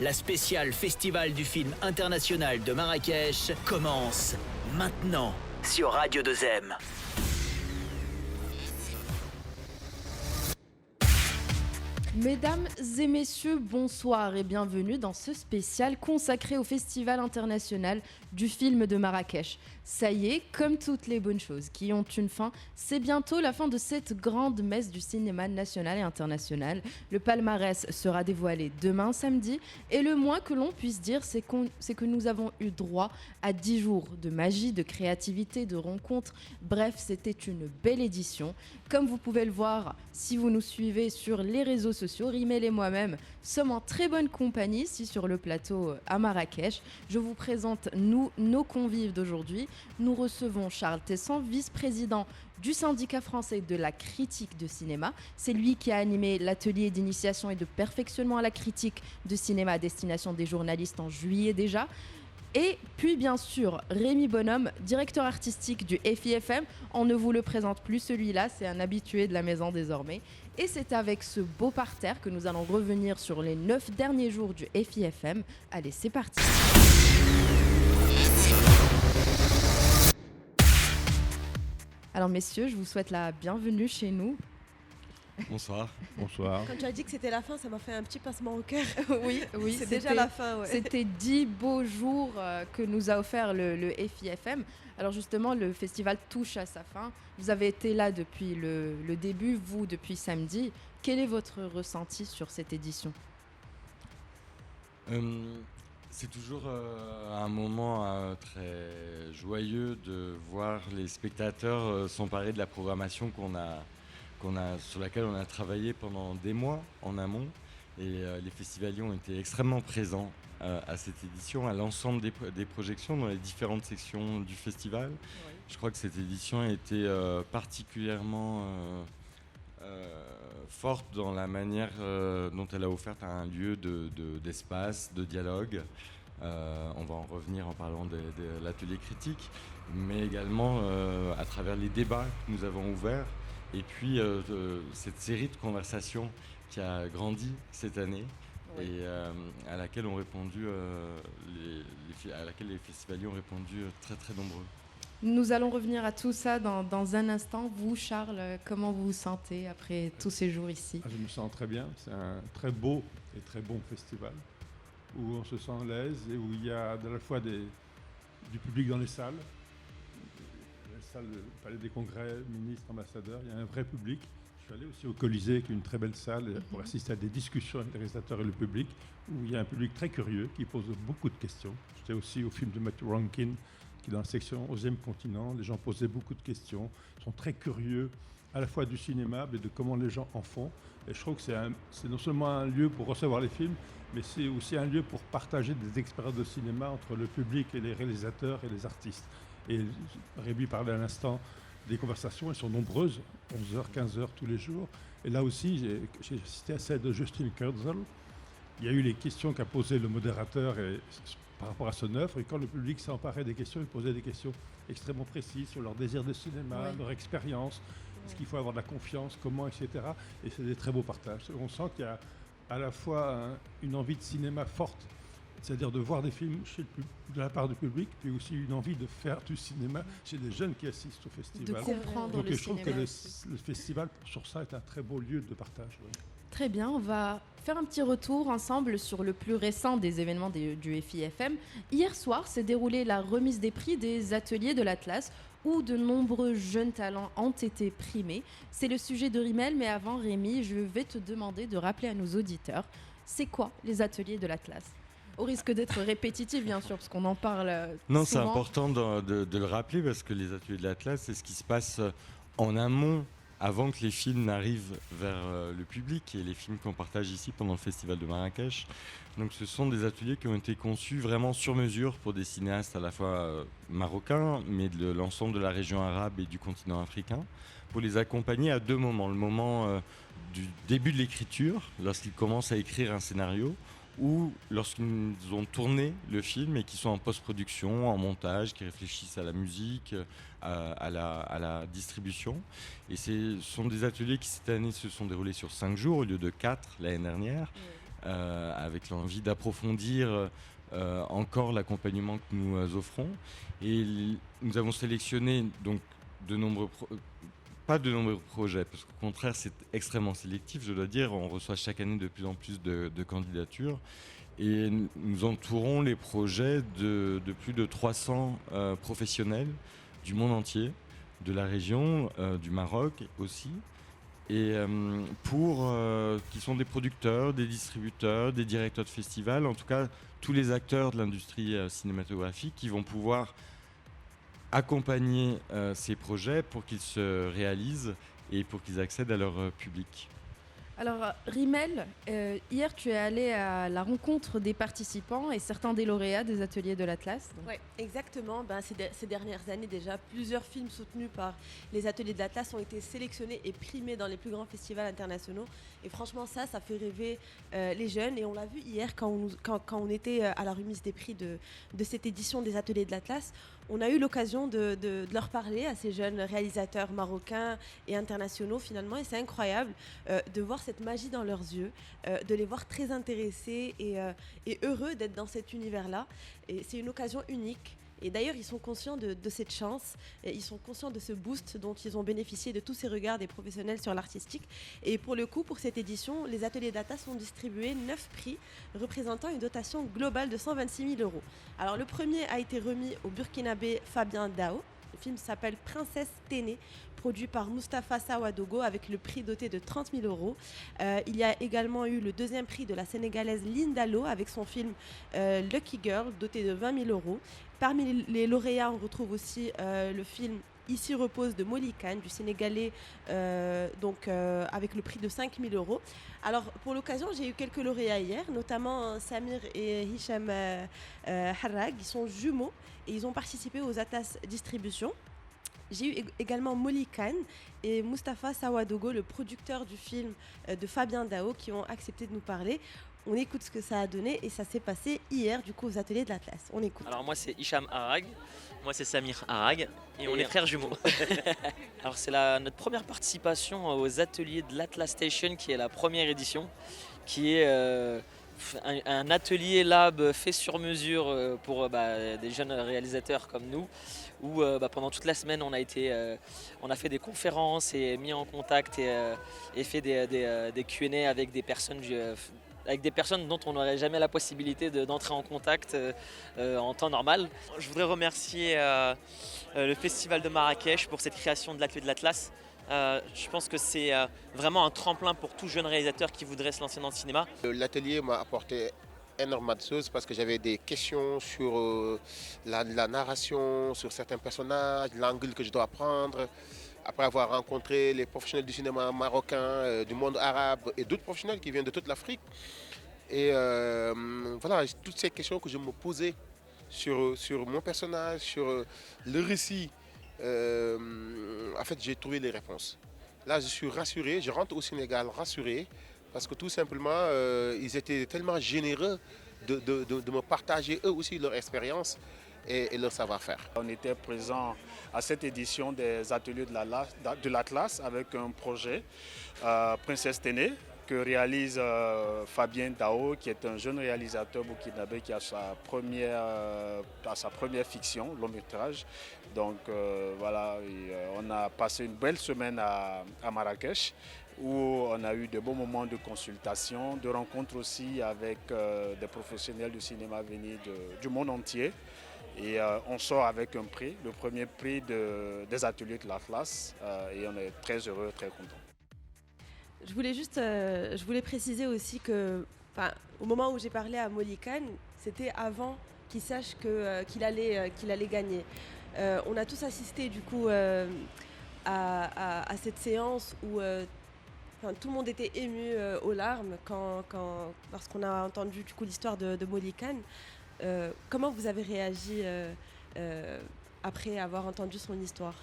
la spéciale Festival du film international de Marrakech commence maintenant sur Radio 2M. Mesdames et messieurs, bonsoir et bienvenue dans ce spécial consacré au Festival international du film de Marrakech. Ça y est, comme toutes les bonnes choses qui ont une fin, c'est bientôt la fin de cette grande messe du cinéma national et international. Le palmarès sera dévoilé demain samedi et le moins que l'on puisse dire, c'est que nous avons eu droit à 10 jours de magie, de créativité, de rencontres. Bref, c'était une belle édition. Comme vous pouvez le voir, si vous nous suivez sur les réseaux sociaux, Rimel et moi-même sommes en très bonne compagnie ici sur le plateau à Marrakech. Je vous présente nos convives d'aujourd'hui. Nous recevons Charles Tessan, vice-président du syndicat français de la critique de cinéma. C'est lui qui a animé l'atelier d'initiation et de perfectionnement à la critique de cinéma à destination des journalistes en juillet déjà. Et puis bien sûr, Rémi Bonhomme, directeur artistique du FIFM. On ne vous le présente plus celui-là, c'est un habitué de la maison désormais. Et c'est avec ce beau parterre que nous allons revenir sur les 9 derniers jours du FIFM. Allez, c'est parti. Alors messieurs, je vous souhaite la bienvenue chez nous. Bonsoir. Bonsoir. Quand tu as dit que c'était la fin, ça m'a fait un petit passement au cœur. Oui, c'est déjà la fin. Ouais. C'était 10 beaux jours que nous a offert le FIFM. Alors justement, le festival touche à sa fin. Vous avez été là depuis le début, vous depuis samedi. Quel est votre ressenti sur cette édition ? C'est toujours un moment très joyeux de voir les spectateurs s'emparer de la programmation sur laquelle on a travaillé pendant des mois en amont. Et les festivaliers ont été extrêmement présents à cette édition, à l'ensemble des projections dans les différentes sections du festival. Oui. Je crois que cette édition a été particulièrement forte dans la manière dont elle a offert un lieu d'espace, de dialogue. On va en revenir en parlant de l'atelier critique, mais également à travers les débats que nous avons ouverts. Et puis cette série de conversations qui a grandi cette année, oui. Et à laquelle les festivaliers ont répondu très très nombreux. Nous allons revenir à tout ça dans un instant. Vous, Charles, comment vous vous sentez après tous ces jours ici ? Je me sens très bien. C'est un très beau et très bon festival où on se sent à l'aise et où il y a à la fois du public dans les salles. Le Palais des Congrès, ministres, ambassadeurs, il y a un vrai public. Je suis allé aussi au Colisée, qui est une très belle salle, pour assister à des discussions avec les réalisateurs et le public, où il y a un public très curieux qui pose beaucoup de questions. J'étais aussi au film de Matthew Rankin, qui est dans la section 11e continent. Les gens posaient beaucoup de questions, sont très curieux à la fois du cinéma, mais de comment les gens en font. Et je trouve que c'est non seulement un lieu pour recevoir les films, mais c'est aussi un lieu pour partager des expériences de cinéma entre le public et les réalisateurs et les artistes. Et Rémi parlait à l'instant des conversations, elles sont nombreuses, 11h, 15h tous les jours. Et là aussi, j'ai assisté à celle de Justin Kurzel. Il y a eu les questions qu'a posées le modérateur par rapport à son œuvre. Et quand le public s'est emparé des questions, il posait des questions extrêmement précises sur leur désir de cinéma, oui. Leur expérience, est-ce qu'il faut avoir de la confiance, comment, etc. Et c'est des très beaux partages. On sent qu'il y a à la fois une envie de cinéma forte, c'est-à-dire de voir des films de la part du public, puis aussi une envie de faire du cinéma chez des jeunes qui assistent au festival. De comprendre donc le je trouve cinéma que le festival, sur ça, est un très beau lieu de partage. Oui. Très bien, on va faire un petit retour ensemble sur le plus récent des événements du FIFM. Hier soir s'est déroulée la remise des prix des ateliers de l'Atlas, où de nombreux jeunes talents ont été primés. C'est le sujet de Rimel, mais avant, Rémi, je vais te demander de rappeler à nos auditeurs, c'est quoi les ateliers de l'Atlas ? Au risque d'être répétitif, bien sûr, parce qu'on en parle Non, souvent. C'est important de le rappeler, parce que les ateliers de l'Atlas, c'est ce qui se passe en amont, avant que les films n'arrivent vers le public, et les films qu'on partage ici pendant le Festival de Marrakech. Donc ce sont des ateliers qui ont été conçus vraiment sur mesure pour des cinéastes à la fois marocains, mais de l'ensemble de la région arabe et du continent africain, pour les accompagner à deux moments. Le moment du début de l'écriture, lorsqu'ils commencent à écrire un scénario, ou lorsqu'ils ont tourné le film et qui sont en post-production, en montage, qui réfléchissent à la musique, à la distribution. Et ce sont des ateliers qui cette année se sont déroulés sur 5 jours au lieu de 4 l'année dernière. avec l'envie d'approfondir encore l'accompagnement que nous offrons. Et nous avons sélectionné donc pas de nombreux projets, parce qu'au contraire c'est extrêmement sélectif, je dois dire. On reçoit chaque année de plus en plus de candidatures. Et nous entourons les projets de plus de 300 professionnels du monde entier, de la région, du Maroc aussi, et qui sont des producteurs, des distributeurs, des directeurs de festivals, en tout cas tous les acteurs de l'industrie cinématographique qui vont pouvoir accompagner ces projets pour qu'ils se réalisent et pour qu'ils accèdent à leur public. Alors, Rimel, hier tu es allé à la rencontre des participants et certains des lauréats des ateliers de l'Atlas. Oui, exactement. Ces dernières années déjà, plusieurs films soutenus par les ateliers de l'Atlas ont été sélectionnés et primés dans les plus grands festivals internationaux. Et franchement, ça fait rêver les jeunes. Et on l'a vu hier quand on était à la remise des prix de cette édition des ateliers de l'Atlas. On a eu l'occasion de leur parler à ces jeunes réalisateurs marocains et internationaux finalement, et c'est incroyable de voir cette magie dans leurs yeux, de les voir très intéressés et heureux d'être dans cet univers-là. Et c'est une occasion unique. Et d'ailleurs, ils sont conscients de cette chance, et ils sont conscients de ce boost dont ils ont bénéficié de tous ces regards des professionnels sur l'artistique. Et pour le coup, pour cette édition, les ateliers d'Atlas ont distribué 9 prix représentant une dotation globale de 126 000 €. Alors le premier a été remis au Burkinabé Fabien Dao. Le film s'appelle Princesse Ténè, produit par Mustapha Sawadogo avec le prix doté de 30 000 €. Il y a également eu le deuxième prix de la Sénégalaise Linda Lo avec son film Lucky Girl, doté de 20 000 €. Parmi les lauréats, on retrouve aussi le film Ici repose de Molly Khan, du Sénégalais, avec le prix de 5 000 €. Alors, pour l'occasion, j'ai eu quelques lauréats hier, notamment Samir et Hicham Harrag. Ils sont jumeaux et ils ont participé aux Atlas Distribution. J'ai eu également Molly Khan et Mustapha Sawadogo, le producteur du film de Fabien Dao, qui ont accepté de nous parler. On écoute ce que ça a donné et ça s'est passé hier du coup aux ateliers de l'Atlas. On écoute. Alors moi c'est Hicham Harrag, moi c'est Samir Harrag et on est frères jumeaux. Alors c'est notre première participation aux ateliers de l'Atlas Station, qui est la première édition, qui est un atelier lab fait sur mesure pour des jeunes réalisateurs comme nous, où pendant toute la semaine on a fait des conférences et mis en contact et fait des Q&A avec des personnes dont on n'aurait jamais la possibilité d'entrer en contact en temps normal. Je voudrais remercier le Festival de Marrakech pour cette création de l'atelier de l'Atlas. Je pense que c'est vraiment un tremplin pour tout jeune réalisateur qui voudrait se lancer dans le cinéma. L'atelier m'a apporté énormément de choses parce que j'avais des questions sur la narration, sur certains personnages, l'angle que je dois prendre. Après avoir rencontré les professionnels du cinéma marocain, du monde arabe et d'autres professionnels qui viennent de toute l'Afrique. Et voilà, toutes ces questions que je me posais sur mon personnage, sur le récit, en fait j'ai trouvé les réponses. Là je suis rassuré, je rentre au Sénégal rassuré parce que tout simplement ils étaient tellement généreux de me partager eux aussi leur expérience et leur savoir-faire. On était présent à cette édition des ateliers de l'Atlas avec un projet Princesse Ténè que réalise Fabien Dao, qui est un jeune réalisateur burkinabé qui a sa première fiction, long métrage. Donc voilà, on a passé une belle semaine à Marrakech, où on a eu de bons moments de consultation, de rencontres aussi avec des professionnels du cinéma venus du monde entier. Et on sort avec un prix, le premier prix des ateliers de l'Atlas, et on est très heureux, très content. Je voulais préciser aussi que, au moment où j'ai parlé à Molly Khan, c'était avant qu'il sache qu'il allait gagner. On a tous assisté du coup à cette séance où tout le monde était ému aux larmes lorsqu'on a entendu du coup l'histoire de Molly Khan. Comment vous avez réagi après avoir entendu son histoire ?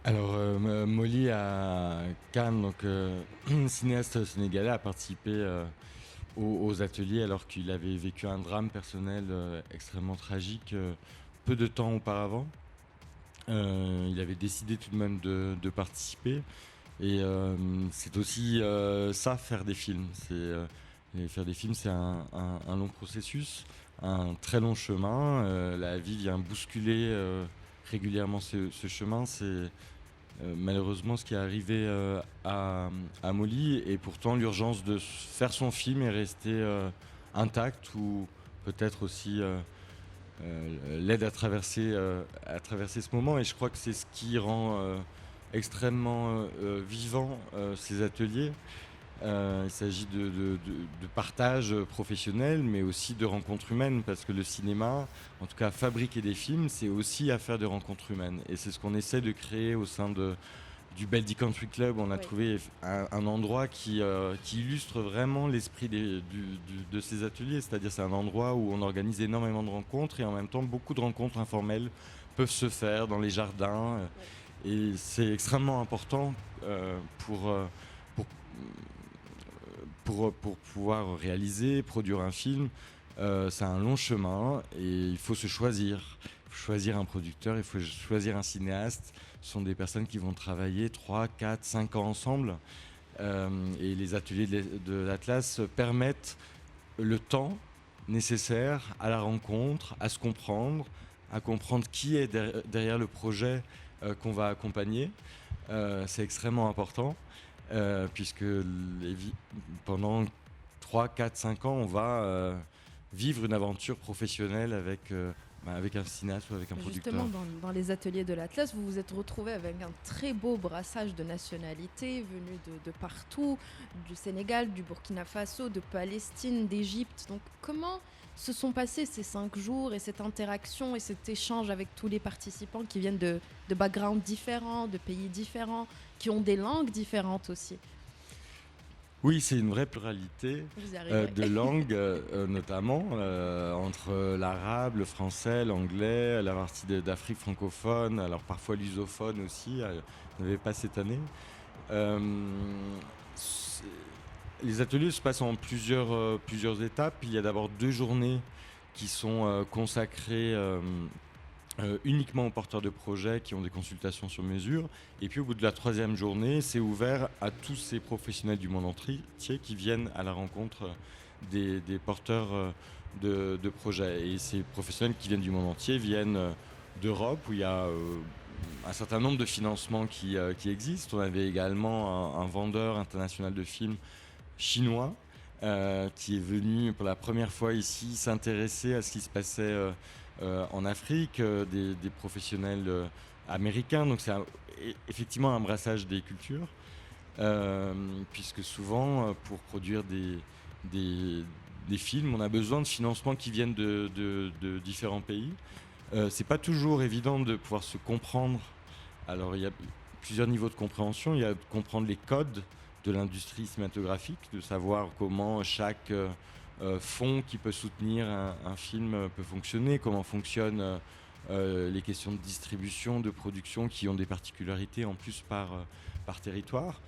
Alors, Molly Khan, donc cinéaste sénégalais, a participé aux ateliers alors qu'il avait vécu un drame personnel extrêmement tragique peu de temps auparavant. Il avait décidé tout de même de participer. Et c'est aussi ça, faire des films. Faire des films, c'est un long processus, un très long chemin. La vie vient bousculer régulièrement ce chemin. C'est malheureusement ce qui est arrivé à Molly. Et pourtant, l'urgence de faire son film est restée intacte, ou peut-être aussi l'aide à traverser ce moment. Et je crois que c'est ce qui rend extrêmement vivant ces ateliers. Il s'agit de partage professionnel, mais aussi de rencontres humaines, parce que le cinéma, en tout cas fabriquer des films, c'est aussi affaire de rencontres humaines. Et c'est ce qu'on essaie de créer au sein du Beldy Country Club. On a trouvé un endroit qui illustre vraiment l'esprit de ces ateliers. C'est-à-dire c'est un endroit où on organise énormément de rencontres, et en même temps beaucoup de rencontres informelles peuvent se faire dans les jardins. Et c'est extrêmement important pour pouvoir réaliser, produire un film. C'est un long chemin et il faut se choisir. Il faut choisir un producteur, il faut choisir un cinéaste. Ce sont des personnes qui vont travailler 3, 4, 5 ans ensemble. Et les ateliers de l'Atlas permettent le temps nécessaire à la rencontre, à se comprendre, à comprendre qui est derrière le projet qu'on va accompagner. C'est extrêmement important. Puisque pendant 3, 4, 5 ans, on va vivre une aventure professionnelle avec un cinéaste ou avec un producteur. Justement, dans les ateliers de l'Atlas, vous vous êtes retrouvés avec un très beau brassage de nationalités venues de partout, du Sénégal, du Burkina Faso, de Palestine, d'Égypte. Donc comment se sont passés ces 5 jours et cette interaction et cet échange avec tous les participants qui viennent de backgrounds différents, de pays différents, qui ont des langues différentes aussi? Oui, c'est une vraie pluralité de langues, notamment entre l'arabe, le français, l'anglais, la partie d'Afrique francophone, alors parfois lusophone aussi, on n'avait pas cette année. Les ateliers se passent en plusieurs étapes. Il y a d'abord 2 journées qui sont consacrées uniquement aux porteurs de projets qui ont des consultations sur mesure. Et puis au bout de la 3e journée, c'est ouvert à tous ces professionnels du monde entier qui viennent à la rencontre des porteurs de projets. Et ces professionnels qui viennent du monde entier viennent d'Europe, où il y a un certain nombre de financements qui existent. On avait également un vendeur international de films chinois qui est venu pour la première fois ici s'intéresser à ce qui se passait en Afrique, des professionnels américains. Donc c'est effectivement un brassage des cultures, puisque souvent pour produire des films, on a besoin de financements qui viennent de différents pays. C'est pas toujours évident de pouvoir se comprendre. Alors il y a plusieurs niveaux de compréhension. Il y a de comprendre les codes de l'industrie cinématographique, de savoir comment chaque fonds qui peut soutenir un film peut fonctionner, comment fonctionnent les questions de distribution, de production, qui ont des particularités en plus par territoire.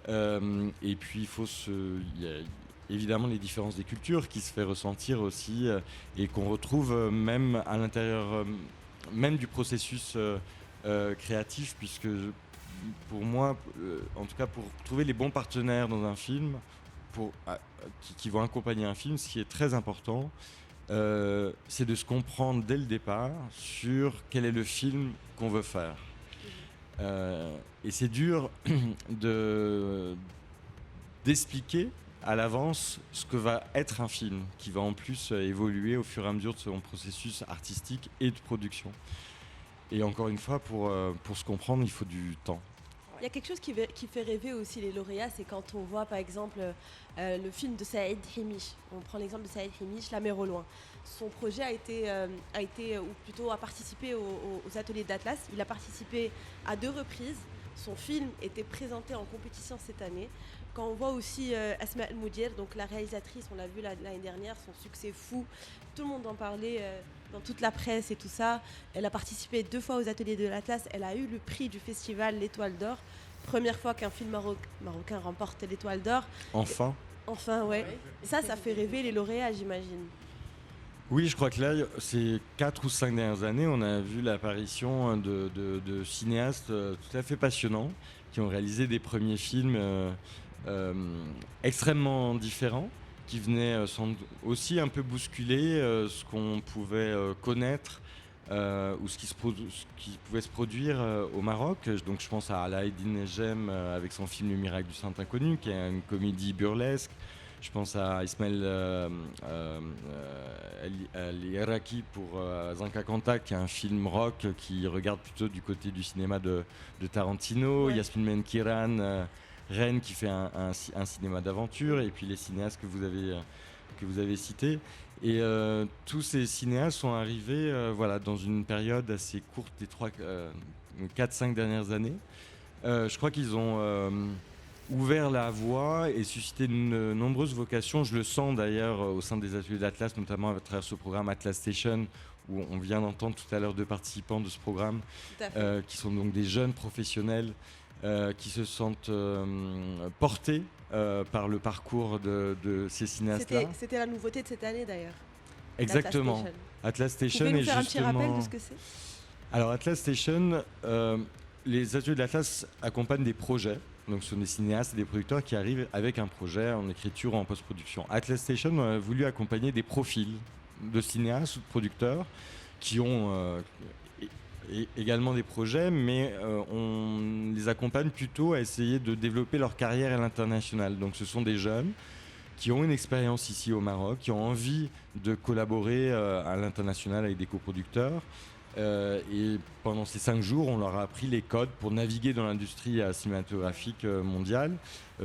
Et puis il y a évidemment les différences des cultures qui se fait ressentir aussi et qu'on retrouve même à l'intérieur même du processus créatif, puisque pour moi, en tout cas pour trouver les bons partenaires dans un film, qui vont accompagner un film, ce qui est très important, c'est de se comprendre dès le départ sur quel est le film qu'on veut faire. Et c'est dur d'expliquer à l'avance ce que va être un film, qui va en plus évoluer au fur et à mesure de son processus artistique et de production. Et encore une fois, pour se comprendre, il faut du temps. Il y a quelque chose qui fait rêver aussi les lauréats, c'est quand on voit par exemple le film de Saïd Himish. On prend l'exemple de Saïd Himish, La mer au loin. Son projet a participé aux ateliers d'Atlas. Il a participé à 2 reprises. Son film était présenté en compétition cette année. Quand on voit aussi Asma El Moudir, donc la réalisatrice, on l'a vu l'année dernière, son succès fou, tout le monde en parlait dans toute la presse et tout ça. Elle a participé 2 fois aux ateliers de l'Atlas. Elle a eu le prix du festival L'Étoile d'Or. Première fois qu'un film marocain remporte l'Étoile d'Or. Enfin, ouais. Et ça fait rêver les lauréats, j'imagine. Oui, je crois que là, ces 4 ou 5 dernières années, on a vu l'apparition de cinéastes tout à fait passionnants qui ont réalisé des premiers films extrêmement différents, qui venaient aussi un peu bousculer ce qu'on pouvait connaître ou ce qui pouvait se produire au Maroc. Donc je pense à Alaeddin Jem avec son film Le Miracle du Saint Inconnu, qui est une comédie burlesque. Je pense à Ismaël El-Iraqi pour Zanka Kanta, qui est un film rock qui regarde plutôt du côté du cinéma de Tarantino. Ouais. Yasmine Menkiran, Rennes, qui fait un cinéma d'aventure, et puis les cinéastes que vous avez cités. Et tous ces cinéastes sont arrivés dans une période assez courte des 4-5 dernières années. Je crois qu'ils ont ouvert la voie et suscité de nombreuses vocations. Je le sens d'ailleurs au sein des ateliers d'Atlas, notamment à travers ce programme Atlas Station, où on vient d'entendre tout à l'heure deux participants de ce programme, qui sont donc des jeunes professionnels qui se sentent portés par le parcours de ces cinéastes-là. C'était la nouveauté de cette année d'ailleurs. Exactement. Atlas Station. Vous pouvez nous est faire un petit rappel justement... de ce que c'est? Alors Atlas Station, les ateliers d'Atlas accompagnent des projets. Donc ce sont des cinéastes et des producteurs qui arrivent avec un projet en écriture ou en post-production. Atlas Station a voulu accompagner des profils de cinéastes ou de producteurs qui ont également des projets, mais on les accompagne plutôt à essayer de développer leur carrière à l'international. Donc ce sont des jeunes qui ont une expérience ici au Maroc, qui ont envie de collaborer à l'international avec des coproducteurs. Et pendant ces 5 jours, on leur a appris les codes pour naviguer dans l'industrie cinématographique mondiale.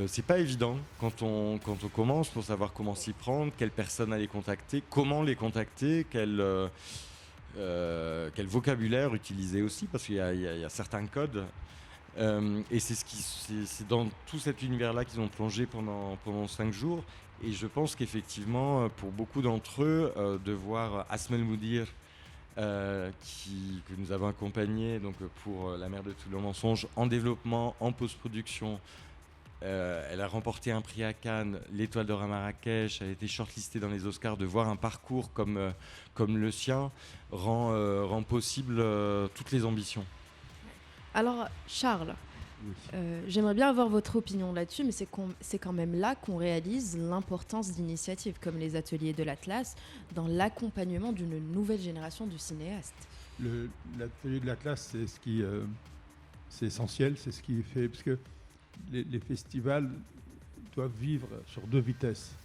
C'est pas évident quand on commence, pour savoir comment s'y prendre, quelles personnes aller contacter, comment les contacter, quel vocabulaire utiliser aussi, parce qu'il y a certains codes. Et c'est dans tout cet univers-là qu'ils ont plongé pendant 5 jours. Et je pense qu'effectivement, pour beaucoup d'entre eux, de voir Asmel Moudir, que nous avons accompagné donc, pour La mer de tous les mensonges, en développement, en post-production. Elle a remporté un prix à Cannes, l'Étoile d'Or à Marrakech, elle a été shortlistée dans les Oscars. De voir un parcours comme le sien rend possible toutes les ambitions. Alors, Charles, Oui. j'aimerais bien avoir votre opinion là-dessus, mais c'est quand même là qu'on réalise l'importance d'initiatives comme les ateliers de l'Atlas dans l'accompagnement d'une nouvelle génération de cinéastes. L'atelier de l'Atlas, c'est essentiel, c'est ce qui fait, parce que les festivals doivent vivre sur 2 vitesses.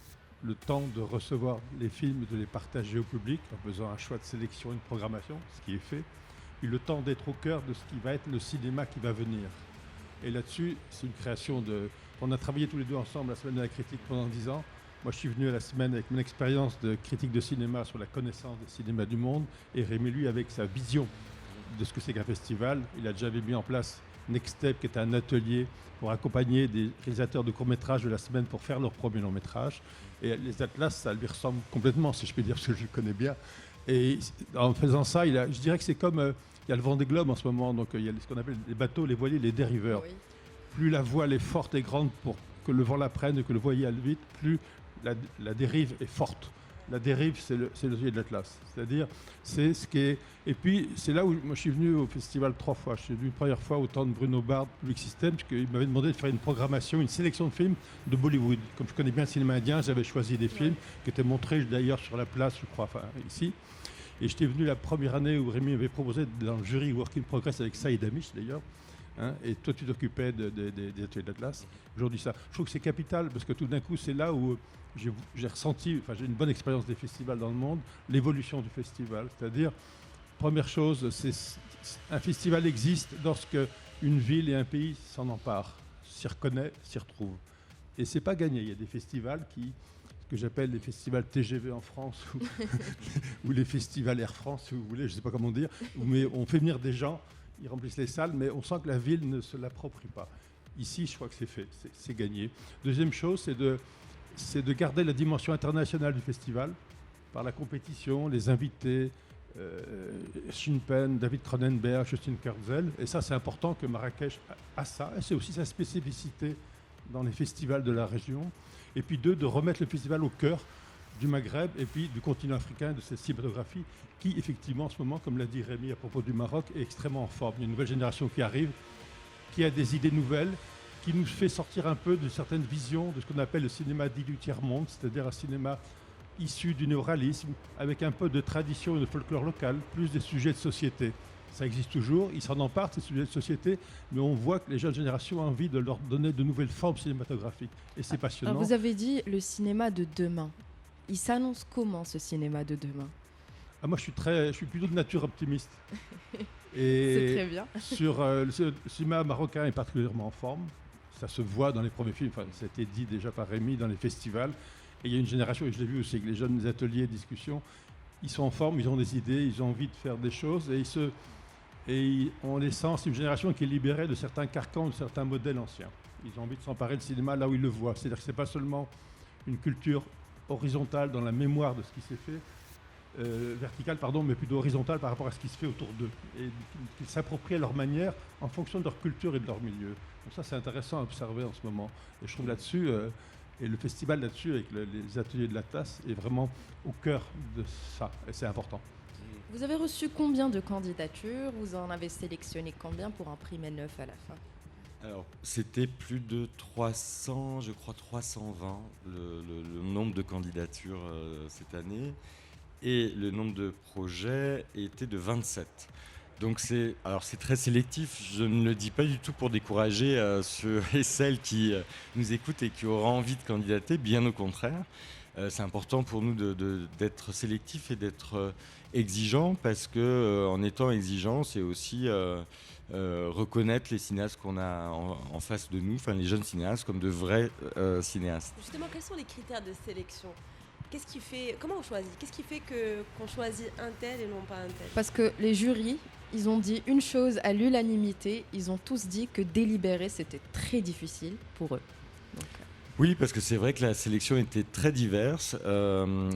Le temps de recevoir les films, de les partager au public en faisant un choix de sélection et de programmation, ce qui est fait, puis le temps d'être au cœur de ce qui va être le cinéma qui va venir. Et là-dessus, c'est une création de... On a travaillé tous les deux ensemble la semaine de la critique pendant 10 ans. Moi, je suis venu à la semaine avec mon expérience de critique de cinéma sur la connaissance des cinémas du monde, et Rémi, lui, avec sa vision de ce que c'est qu'un festival. Il a déjà mis en place Next Step, qui est un atelier pour accompagner des réalisateurs de courts-métrages de la semaine pour faire leur premier long-métrage. Et les Atlas, ça lui ressemble complètement, si je peux dire, parce que je le connais bien. Et en faisant ça, je dirais que c'est comme... il y a le Vendée Globe en ce moment, donc il y a ce qu'on appelle les bateaux, les voiliers, les dériveurs. Oui. Plus la voile est forte et grande pour que le vent la prenne et que le voilier aille vite, plus la dérive est forte. La dérive, c'est le atelier de l'Atlas. C'est-à-dire, c'est ce qui est... Et puis, c'est là où moi, je suis venu au festival 3 fois. Je suis venu une première fois au temps de Bruno Bard, Public System, parce qu'il m'avait demandé de faire une programmation, une sélection de films de Bollywood. Comme je connais bien le cinéma indien, j'avais choisi des films qui étaient montrés d'ailleurs sur la place, je crois, enfin ici. Et j'étais venu la première année où Rémi m'avait proposé dans le jury Work in Progress avec Saïd Amish d'ailleurs. Hein, et toi, tu t'occupais des ateliers d'Atlas. Aujourd'hui, ça. Je trouve que c'est capital parce que tout d'un coup, c'est là où j'ai ressenti, enfin, j'ai une bonne expérience des festivals dans le monde, l'évolution du festival. C'est-à-dire, première chose, un festival existe lorsque une ville et un pays s'en emparent, s'y reconnaît, s'y retrouve. Et c'est pas gagné. Il y a des festivals que j'appelle les festivals TGV en France ou les festivals Air France, si vous voulez, je ne sais pas comment dire, mais on fait venir des gens, ils remplissent les salles, mais on sent que la ville ne se l'approprie pas. Ici, je crois que c'est fait, c'est gagné. Deuxième chose, c'est de garder la dimension internationale du festival par la compétition, les invités, Sean Penn, David Cronenberg, Justin Kurzel, et ça, c'est important que Marrakech a ça, et c'est aussi sa spécificité dans les festivals de la région. Et puis 2, de remettre le festival au cœur du Maghreb et puis du continent africain, de cette cinématographie qui, effectivement, en ce moment, comme l'a dit Rémi à propos du Maroc, est extrêmement en forme. Il y a une nouvelle génération qui arrive, qui a des idées nouvelles, qui nous fait sortir un peu de certaines visions de ce qu'on appelle le cinéma dit du tiers-monde, c'est-à-dire un cinéma issu du néoralisme, avec un peu de tradition et de folklore local, plus des sujets de société. Ça existe toujours, ils s'en emparent, ces sujets de société, mais on voit que les jeunes générations ont envie de leur donner de nouvelles formes cinématographiques. Et c'est passionnant. Alors vous avez dit le cinéma de demain. Il s'annonce comment, ce cinéma de demain? Moi, je suis plutôt de nature optimiste. C'est très bien. Le cinéma marocain est particulièrement en forme. Ça se voit dans les premiers films, enfin, ça a été dit déjà par Rémi, dans les festivals. Et il y a une génération, et je l'ai vu aussi, avec les jeunes ateliers, discussions, ils sont en forme, ils ont des idées, ils ont envie de faire des choses, et on les sent, c'est une génération qui est libérée de certains carcans, de certains modèles anciens. Ils ont envie de s'emparer du cinéma là où ils le voient. C'est-à-dire que ce n'est pas seulement une culture horizontale dans la mémoire de ce qui s'est fait, verticale, pardon, mais plutôt horizontale par rapport à ce qui se fait autour d'eux. Et qu'ils s'approprient à leur manière en fonction de leur culture et de leur milieu. Donc ça, c'est intéressant à observer en ce moment. Et je trouve là-dessus, et le festival là-dessus, avec les ateliers de l'Atlas, est vraiment au cœur de ça. Et c'est important. Vous avez reçu combien de candidatures? Vous en avez sélectionné combien pour un prix neuf à la fin? Alors, c'était plus de 300, je crois 320, le nombre de candidatures cette année. Et le nombre de projets était de 27. Donc c'est très sélectif. Je ne le dis pas du tout pour décourager ceux et celles qui nous écoutent et qui auront envie de candidater. Bien au contraire. C'est important pour nous d'être sélectif et d'être exigeant, parce que en étant exigeant, c'est aussi reconnaître les cinéastes qu'on a en face de nous, enfin les jeunes cinéastes, comme de vrais cinéastes. Justement, quels sont les critères de sélection? Comment on choisit? Qu'est-ce qui fait qu'on choisit un tel et non pas un tel? Parce que les jurys, ils ont dit une chose à l'unanimité. Ils ont tous dit que délibérer, c'était très difficile pour eux. Donc, oui, parce que c'est vrai que la sélection était très diverse,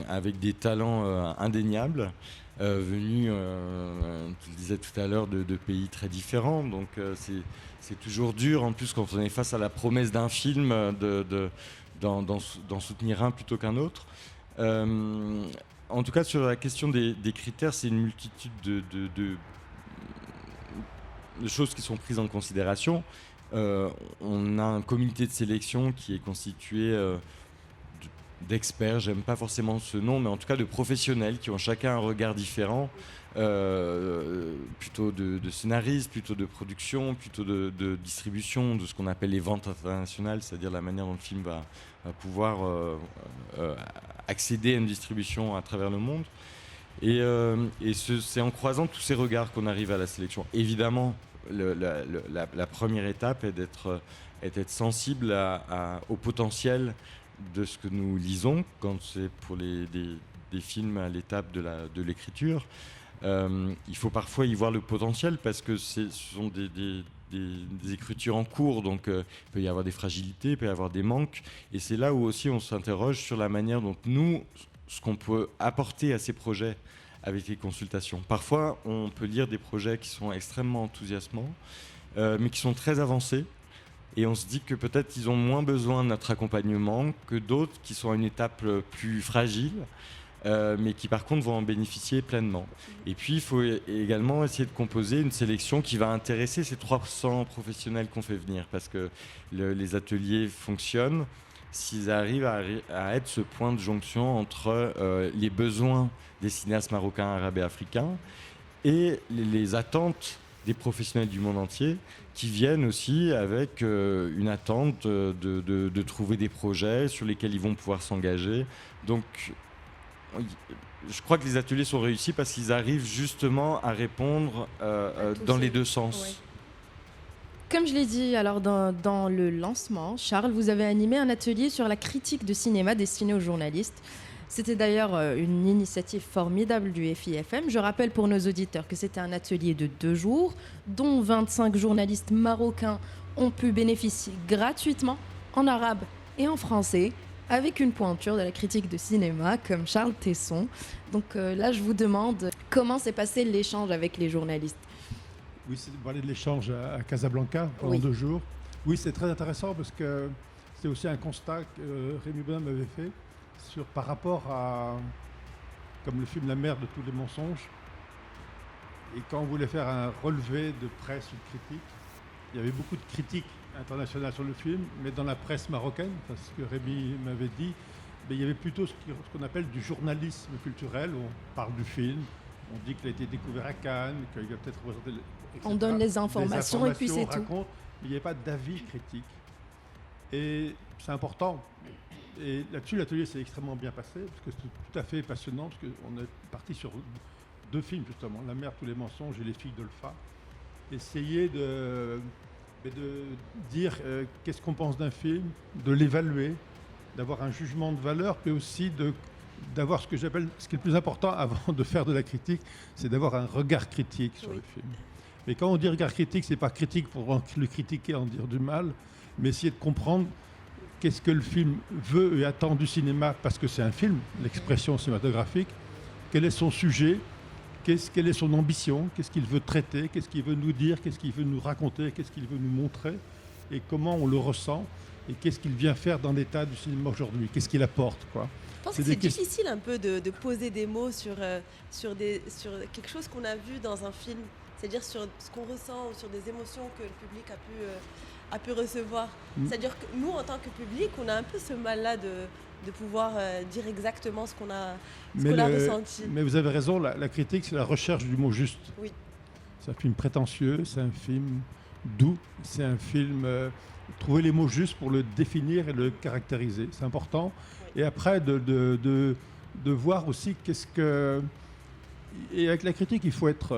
avec des talents indéniables, venus, tu le disais tout à l'heure, de pays très différents. Donc c'est toujours dur, en plus, quand on est face à la promesse d'un film, d'en soutenir un plutôt qu'un autre. En tout cas, sur la question des critères, c'est une multitude de choses qui sont prises en considération. On a un comité de sélection qui est constitué d'experts, j'aime pas forcément ce nom, mais en tout cas de professionnels qui ont chacun un regard différent, plutôt de scénaristes, plutôt de production, plutôt de distribution, de ce qu'on appelle les ventes internationales, c'est-à-dire la manière dont le film va pouvoir accéder à une distribution à travers le monde. Et c'est en croisant tous ces regards qu'on arrive à la sélection. Évidemment, la première étape est d'être sensible au potentiel de ce que nous lisons quand c'est pour des films à l'étape de l'écriture. Il faut parfois y voir le potentiel, parce que ce sont des écritures en cours, donc il peut y avoir des fragilités, il peut y avoir des manques, et c'est là où aussi on s'interroge sur la manière dont nous, ce qu'on peut apporter à ces projets avec les consultations. Parfois, on peut lire des projets qui sont extrêmement enthousiasmants, mais qui sont très avancés, et on se dit que peut-être ils ont moins besoin de notre accompagnement que d'autres qui sont à une étape plus fragile, mais qui par contre vont en bénéficier pleinement. Et puis il faut également essayer de composer une sélection qui va intéresser ces 300 professionnels qu'on fait venir, parce que les ateliers fonctionnent s'ils arrivent à être ce point de jonction entre les besoins des cinéastes marocains, arabes et africains et les attentes des professionnels du monde entier, qui viennent aussi avec une attente de trouver des projets sur lesquels ils vont pouvoir s'engager. Donc je crois que les ateliers sont réussis parce qu'ils arrivent justement à répondre dans les deux sens. Ouais. Comme je l'ai dit alors dans le lancement, Charles, vous avez animé un atelier sur la critique de cinéma destiné aux journalistes. C'était d'ailleurs une initiative formidable du FIFM. Je rappelle pour nos auditeurs que c'était un atelier de 2 jours, dont 25 journalistes marocains ont pu bénéficier gratuitement en arabe et en français, avec une pointure de la critique de cinéma comme Charles Tesson. Donc là, je vous demande comment s'est passé l'échange avec les journalistes. Oui, c'est de parler de l'échange à Casablanca pendant 2 jours. Oui, c'est très intéressant parce que c'est aussi un constat que Rémi Bonhomme avait fait par rapport à, comme le film La mer de tous les mensonges. Et quand on voulait faire un relevé de presse, une critique, il y avait beaucoup de critiques internationales sur le film, mais dans la presse marocaine, parce que Rémi m'avait dit, mais il y avait plutôt ce qu'on appelle du journalisme culturel, où on parle du film, on dit qu'il a été découvert à Cannes, qu'il va peut-être représenter... On donne les informations et puis c'est tout. Mais il n'y avait pas d'avis critique. Et c'est important. Et là-dessus, l'atelier s'est extrêmement bien passé, parce que c'est tout à fait passionnant, parce qu'on est parti sur 2 films, justement, La mer, tous les mensonges et Les filles d'Olpha. Essayer de dire qu'est-ce qu'on pense d'un film, de l'évaluer, d'avoir un jugement de valeur, mais aussi d'avoir ce qui est le plus important avant de faire de la critique, c'est d'avoir un regard critique sur le film. Mais quand on dit regard critique, c'est pas critique pour le critiquer, en dire du mal, mais essayer de comprendre qu'est-ce que le film veut et attend du cinéma, parce que c'est un film, l'expression cinématographique, quel est son sujet, quelle est son ambition, qu'est-ce qu'il veut traiter, qu'est-ce qu'il veut nous dire, qu'est-ce qu'il veut nous raconter, qu'est-ce qu'il veut nous montrer, et comment on le ressent, et qu'est-ce qu'il vient faire dans l'état du cinéma aujourd'hui, qu'est-ce qu'il apporte, quoi. Je pense que c'est difficile un peu de poser des mots sur quelque chose qu'on a vu dans un film, c'est-à-dire sur ce qu'on ressent ou sur des émotions que le public a pu recevoir. C'est-à-dire que nous, en tant que public, on a un peu ce mal-là de pouvoir dire exactement ce qu'on a ressenti. Mais vous avez raison, la critique, c'est la recherche du mot juste. Oui. C'est un film prétentieux, c'est un film doux, c'est un film... trouver les mots justes pour le définir et le caractériser, c'est important. Oui. Et après, de voir aussi qu'est-ce que... Et avec la critique, il faut être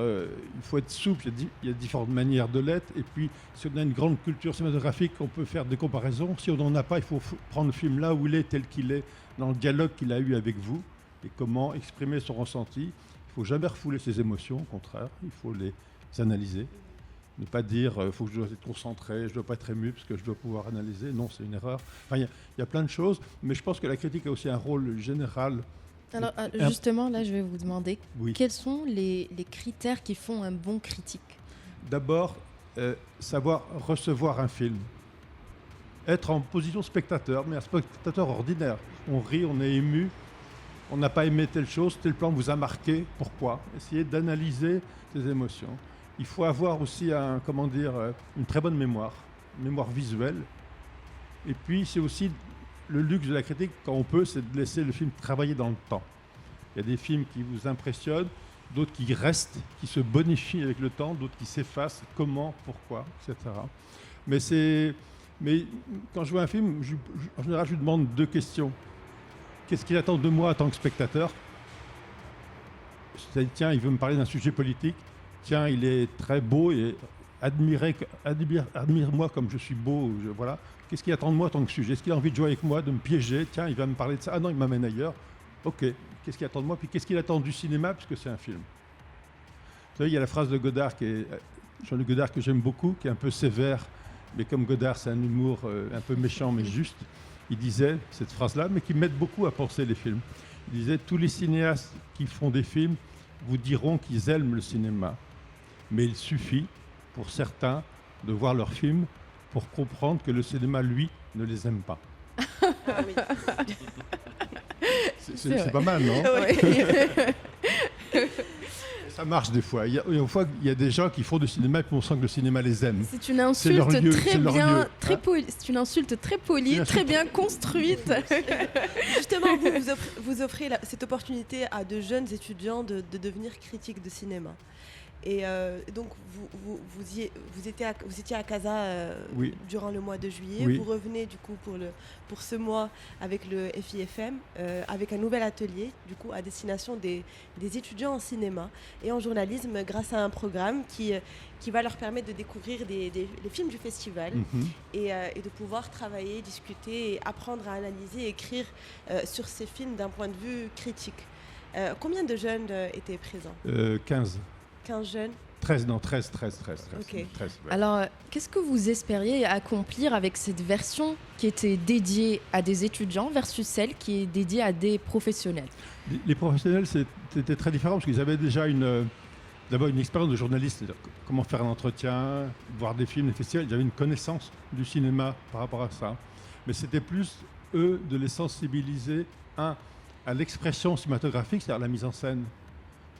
souple, il y a différentes manières de l'être. Et puis, si on a une grande culture cinématographique, on peut faire des comparaisons. Si on n'en a pas, il faut prendre le film là où il est, tel qu'il est, dans le dialogue qu'il a eu avec vous, et comment exprimer son ressenti. Il ne faut jamais refouler ses émotions, au contraire, il faut les analyser. Ne pas dire il faut que je dois être concentré, je ne dois pas être ému parce que je dois pouvoir analyser. Non, c'est une erreur. Enfin, il y a plein de choses, mais je pense que la critique a aussi un rôle général. Alors justement, là, je vais vous demander quels sont les critères qui font un bon critique. D'abord, savoir recevoir un film. Être en position spectateur, mais un spectateur ordinaire. On rit, on est ému, on n'a pas aimé telle chose, tel plan vous a marqué, pourquoi ? Essayer d'analyser ces émotions. Il faut avoir aussi une très bonne mémoire visuelle. Et puis, c'est aussi le luxe de la critique, quand on peut, c'est de laisser le film travailler dans le temps. Il y a des films qui vous impressionnent, d'autres qui restent, qui se bonifient avec le temps, d'autres qui s'effacent, comment, pourquoi, etc. Mais quand je vois un film, en général, je lui demande 2 questions. Qu'est-ce qu'il attend de moi en tant que spectateur ? C'est, tiens, il veut me parler d'un sujet politique. Tiens, il est très beau et admire-moi comme je suis beau. Voilà. Qu'est-ce qu'il attend de moi en tant que sujet ? Est-ce qu'il a envie de jouer avec moi, de me piéger ? Tiens, il va me parler de ça. Ah non, il m'amène ailleurs. Ok. Qu'est-ce qu'il attend de moi ? Puis qu'est-ce qu'il attend du cinéma, puisque c'est un film ? Vous savez, il y a la phrase de Godard, Jean-Luc Godard, que j'aime beaucoup, qui est un peu sévère, mais comme Godard, c'est un humour un peu méchant, mais juste. Il disait cette phrase-là, mais qui m'aide beaucoup à penser les films. Il disait « Tous les cinéastes qui font des films vous diront qu'ils aiment le cinéma. Mais il suffit, pour certains, de voir leurs films pour comprendre que le cinéma, lui, ne les aime pas. » C'est pas mal, non ? Ça marche des fois. Il y a des gens qui font du cinéma et puis on sent que le cinéma les aime. C'est une insulte c'est une insulte très polie, très bien construite. Justement, vous offrez cette opportunité à de jeunes étudiants de devenir critiques de cinéma. Et donc, vous étiez à Casa durant le mois de juillet. Oui. Vous revenez du coup pour ce mois avec le FIFM, avec un nouvel atelier du coup à destination des étudiants en cinéma et en journalisme grâce à un programme qui va leur permettre de découvrir les films du festival et de pouvoir travailler, discuter, et apprendre à analyser et écrire sur ces films d'un point de vue critique. Combien de jeunes étaient présents ? 15. 15 jeunes ? 13. Okay. 13 ouais. Alors, qu'est-ce que vous espériez accomplir avec cette version qui était dédiée à des étudiants versus celle qui est dédiée à des professionnels ? Les professionnels, c'était très différent parce qu'ils avaient déjà d'abord une expérience de journaliste, c'est-à-dire comment faire un entretien, voir des films, des festivals. Ils avaient une connaissance du cinéma par rapport à ça. Mais c'était plus, eux, de les sensibiliser, à l'expression cinématographique, c'est-à-dire la mise en scène.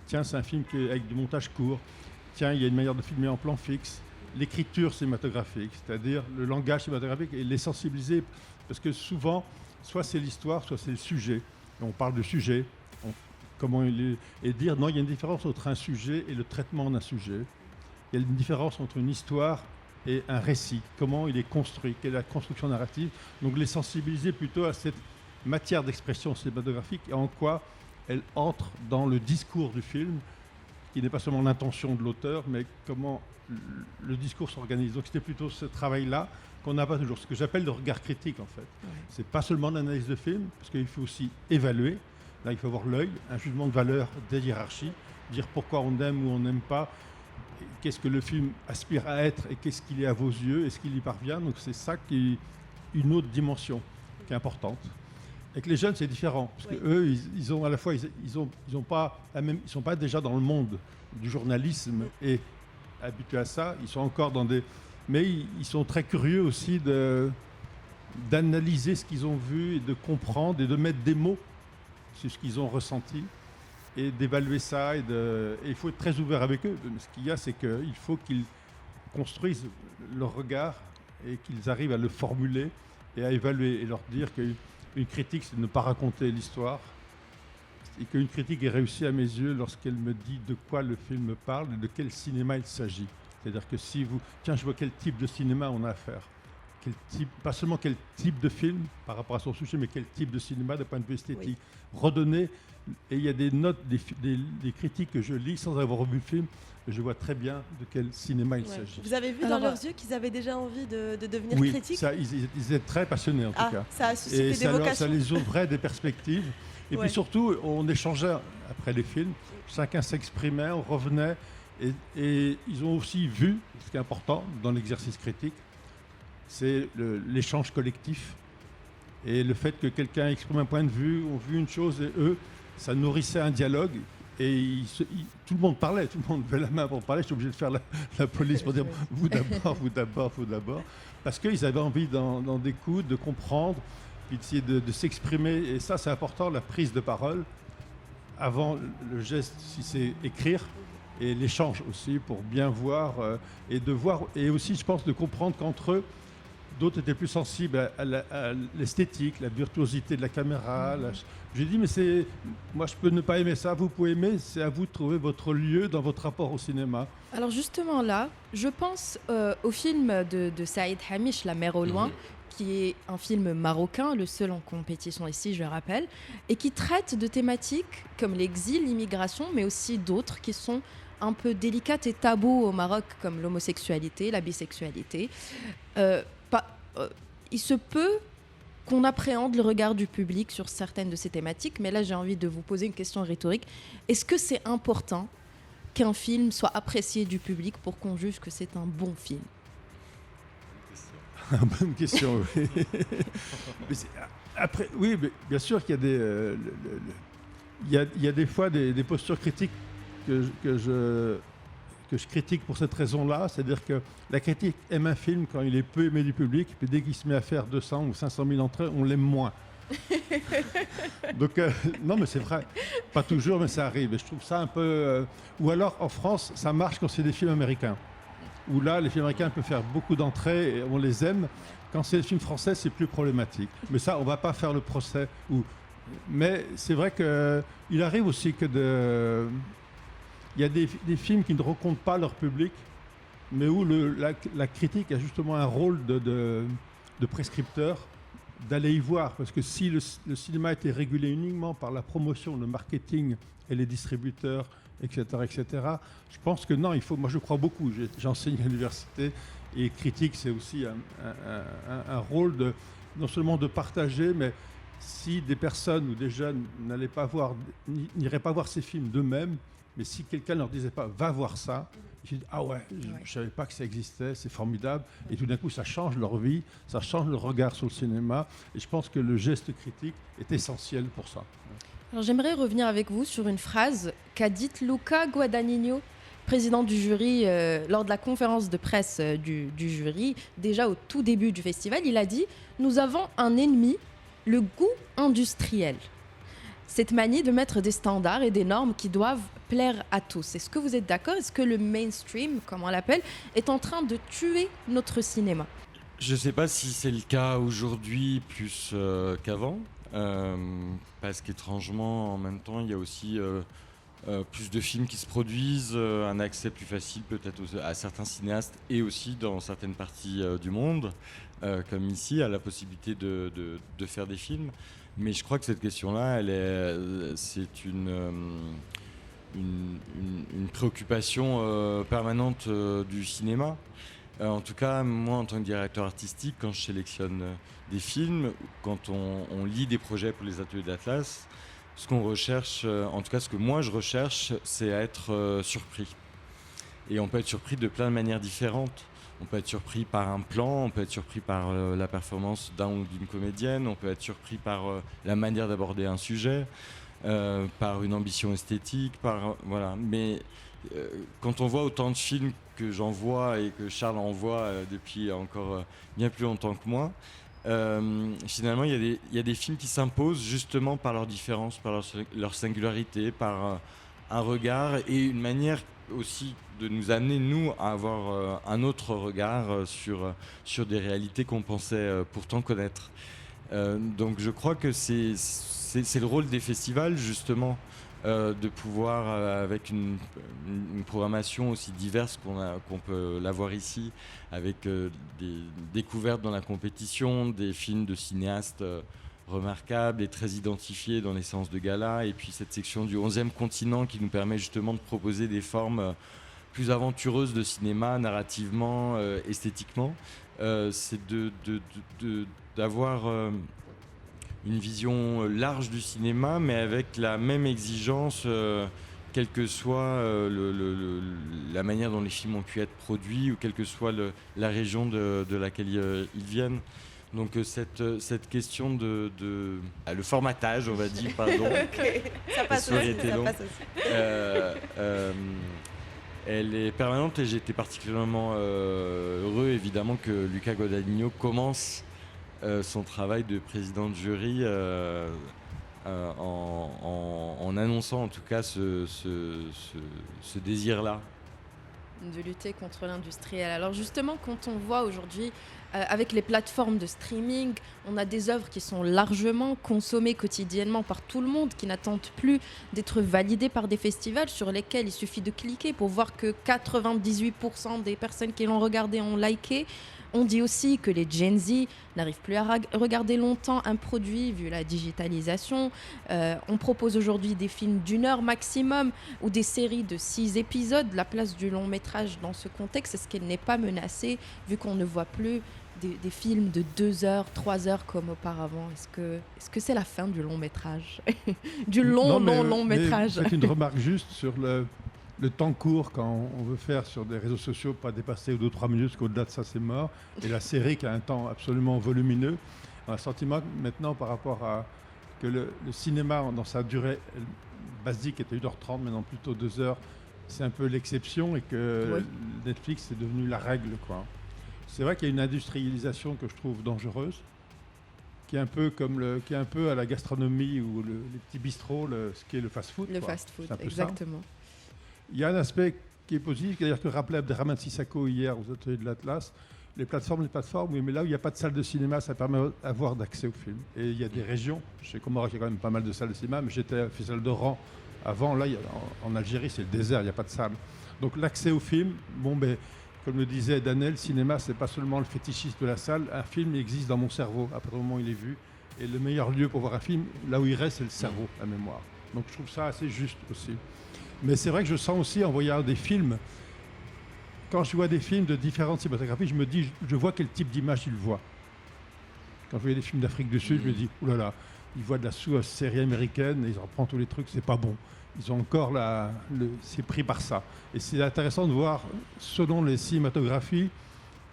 Tiens, c'est un film avec du montage court. Tiens, il y a une manière de filmer en plan fixe. l'écriture cinématographique, c'est-à-dire le langage cinématographique, et les sensibiliser, parce que souvent, soit c'est l'histoire, soit c'est le sujet. Et on parle de sujet, comment il est, et dire non, il y a une différence entre un sujet et le traitement d'un sujet. Il y a une différence entre une histoire et un récit, comment il est construit, quelle est la construction narrative. Donc les sensibiliser plutôt à cette matière d'expression cinématographique et en quoi elle entre dans le discours du film, qui n'est pas seulement l'intention de l'auteur, mais comment le discours s'organise. Donc c'était plutôt ce travail-là qu'on n'a pas toujours, ce que j'appelle le regard critique en fait. Ouais. C'est pas seulement l'analyse de film, parce qu'il faut aussi évaluer. Là, il faut avoir l'œil, un jugement de valeur des hiérarchies, dire pourquoi on aime ou on n'aime pas, qu'est-ce que le film aspire à être et qu'est-ce qu'il est à vos yeux, est-ce qu'il y parvient. Donc c'est ça qui est une autre dimension qui est importante. Avec les jeunes, c'est différent, parce que eux, ils ont à la fois, ils ont pas la même, ils sont pas déjà dans le monde du journalisme et habitués à ça. Ils sont encore dans des, mais ils sont très curieux aussi d'analyser ce qu'ils ont vu et de comprendre et de mettre des mots sur ce qu'ils ont ressenti et d'évaluer ça. Et il faut être très ouvert avec eux. Ce qu'il y a, c'est qu'il faut qu'ils construisent leur regard et qu'ils arrivent à le formuler et à évaluer et leur dire qu'une critique, c'est de ne pas raconter l'histoire et qu'une critique est réussie à mes yeux lorsqu'elle me dit de quoi le film parle et de quel cinéma il s'agit. C'est-à-dire que si vous... Tiens, je vois quel type de cinéma on a à faire. Pas seulement quel type de film par rapport à son sujet, mais quel type de cinéma d'un point de vue esthétique. Redonner... Et il y a des notes, des critiques que je lis sans avoir vu le film. Je vois très bien de quel cinéma il s'agit. Vous avez vu dans leurs yeux qu'ils avaient déjà envie de devenir critiques ? Oui, ils étaient très passionnés en tout cas. Ça a suscité des vocations. Ça les ouvrait des perspectives. Et puis surtout, on échangeait après les films. Chacun s'exprimait, on revenait. Et ils ont aussi vu, ce qui est important dans l'exercice critique, c'est l'échange collectif. Et le fait que quelqu'un exprime un point de vue, on vu une chose et eux, ça nourrissait un dialogue. Et tout le monde parlait, tout le monde levait la main pour parler. J'étais obligé de faire la police pour dire vous d'abord, vous d'abord, vous d'abord. Parce qu'ils avaient envie d'en d'écoute, de comprendre, puis d'essayer de s'exprimer. Et ça, c'est important, la prise de parole, avant le geste, si c'est écrire, et l'échange aussi, pour bien voir, et de voir, et aussi, je pense, de comprendre qu'entre eux, d'autres étaient plus sensibles à l'esthétique, la virtuosité de la caméra. J'ai dit, mais moi je peux ne pas aimer ça, vous pouvez aimer, c'est à vous de trouver votre lieu dans votre rapport au cinéma. Alors justement là, je pense au film de Saïd Hamish, La mer au loin, qui est un film marocain, le seul en compétition ici, je le rappelle, et qui traite de thématiques comme l'exil, l'immigration, mais aussi d'autres qui sont un peu délicates et tabous au Maroc, comme l'homosexualité, la bisexualité. Il se peut qu'on appréhende le regard du public sur certaines de ces thématiques, mais là j'ai envie de vous poser une question rhétorique. Est-ce que c'est important qu'un film soit apprécié du public pour qu'on juge que c'est un bon film ? Bonne question, oui. Après, oui, mais bien sûr qu'il y a des, il y a des fois des postures critiques que je critique pour cette raison-là, c'est-à-dire que la critique aime un film quand il est peu aimé du public, puis dès qu'il se met à faire 200 ou 500 000 entrées, on l'aime moins. Donc, non, mais c'est vrai. Pas toujours, mais ça arrive. Et je trouve ça un peu... Ou alors, en France, ça marche quand c'est des films américains. Où là, les films américains peuvent faire beaucoup d'entrées et on les aime. Quand c'est des films français, c'est plus problématique. Mais ça, on ne va pas faire le procès. Mais c'est vrai qu'il arrive aussi que il y a des films qui ne rencontrent pas leur public, mais où la critique a justement un rôle de prescripteur, d'aller y voir. Parce que si le cinéma était régulé uniquement par la promotion, le marketing et les distributeurs, etc., je pense que non, moi je crois beaucoup. J'enseigne à l'université et critique, c'est aussi un rôle non seulement de partager, mais si des personnes ou des jeunes n'iraient pas voir ces films d'eux-mêmes, mais si quelqu'un ne leur disait pas « va voir ça », ils disent « ah ouais, je ne savais pas que ça existait, c'est formidable ». Et tout d'un coup, ça change leur vie, ça change leur regard sur le cinéma. Et je pense que le geste critique est essentiel pour ça. Alors, j'aimerais revenir avec vous sur une phrase qu'a dite Luca Guadagnino, président du jury, lors de la conférence de presse du jury, déjà au tout début du festival. Il a dit « Nous avons un ennemi, le goût industriel ». cette manie de mettre des standards et des normes qui doivent plaire à tous. Est-ce que vous êtes d'accord? Est-ce que le mainstream, comme on l'appelle, est en train de tuer notre cinéma? Je ne sais pas si c'est le cas aujourd'hui plus qu'avant, parce qu'étrangement, en même temps, il y a aussi plus de films qui se produisent, un accès plus facile peut-être à certains cinéastes et aussi dans certaines parties du monde, comme ici, à la possibilité de faire des films. Mais je crois que cette question-là, c'est une préoccupation permanente du cinéma. En tout cas, moi, en tant que directeur artistique, quand je sélectionne des films, quand on lit des projets pour les ateliers d'Atlas, ce qu'on recherche, en tout cas ce que moi je recherche, c'est à être surpris. Et on peut être surpris de plein de manières différentes. On peut être surpris par un plan, on peut être surpris par la performance d'un ou d'une comédienne, on peut être surpris par la manière d'aborder un sujet, par une ambition esthétique, voilà. Mais quand on voit autant de films que j'en vois et que Charles en voit depuis encore bien plus longtemps que moi, finalement il y a des films qui s'imposent justement par leur différence, par leur singularité, par un regard et une manière aussi de nous amener nous à avoir un autre regard sur des réalités qu'on pensait pourtant connaître. Donc je crois que c'est le rôle des festivals justement, de pouvoir, avec une programmation aussi diverse qu'on peut l'avoir ici, avec des découvertes dans la compétition, des films de cinéastes remarquables et très identifiés dans les séances de gala, et puis cette section du 11e continent qui nous permet justement de proposer des formes plus aventureuses de cinéma, narrativement, esthétiquement. C'est d'avoir une vision large du cinéma, mais avec la même exigence, quelle que soit la manière dont les films ont pu être produits ou quelle que soit la région de laquelle ils viennent. Donc cette question le formatage, on va dire, pardon. Okay. Ça passe aussi. Elle est permanente et j'ai été particulièrement heureux, évidemment, que Luca Guadagnino commence son travail de président de jury en annonçant en tout cas ce désir-là. De lutter contre l'industriel. Alors justement, quand on voit aujourd'hui, avec les plateformes de streaming, on a des œuvres qui sont largement consommées quotidiennement par tout le monde, qui n'attendent plus d'être validées par des festivals sur lesquels il suffit de cliquer pour voir que 98% des personnes qui l'ont regardé ont liké. On dit aussi que les Gen Z n'arrivent plus à regarder longtemps un produit vu la digitalisation. On propose aujourd'hui des films d'1 heure maximum ou des séries de 6 épisodes. La place du long métrage dans ce contexte, est-ce qu'elle n'est pas menacée vu qu'on ne voit plus des films de 2 heures, 3 heures comme auparavant? Est-ce que c'est la fin du long métrage? Du long métrage. C'est une remarque juste sur le temps court quand on veut faire sur des réseaux sociaux, pas dépasser 2 ou 3 minutes, parce qu'au-delà de ça, c'est mort. Et la série qui a un temps absolument volumineux. On a un sentiment maintenant par rapport à que le cinéma, dans sa durée basique, était 1h30, maintenant plutôt 2 heures. C'est un peu l'exception et que oui. Netflix est devenu la règle, quoi. C'est vrai qu'il y a une industrialisation que je trouve dangereuse, qui est un peu qui est un peu à la gastronomie ou les petits bistrots, ce qui est le fast-food. Le fast-food, exactement. Ça. Il y a un aspect qui est positif, d'ailleurs que rappelait Abderrahmane Sissako hier aux ateliers de l'Atlas. Les plateformes, oui, mais là où il n'y a pas de salle de cinéma, ça permet d'avoir d'accès au film. Et il y a des régions, je sais qu'au Maroc, il y a quand même pas mal de salles de cinéma, mais j'étais à Festival d'Oran avant, là, en Algérie, c'est le désert, il n'y a pas de salle. Donc l'accès au film, comme le disait Danel, le cinéma, c'est pas seulement le fétichisme de la salle, un film existe dans mon cerveau, à partir du moment où il est vu. Et le meilleur lieu pour voir un film, là où il reste, c'est le cerveau, la mémoire. Donc je trouve ça assez juste aussi. Mais c'est vrai que je sens aussi, en voyant des films, quand je vois des films de différentes cinématographies, je me dis, je vois quel type d'image ils voient. Quand je vois des films d'Afrique du Sud, je me dis, oulala, ils voient de la sous-série américaine, et ils en prennent tous les trucs, c'est pas bon. Ils ont encore c'est pris par ça. Et c'est intéressant de voir, selon les cinématographies,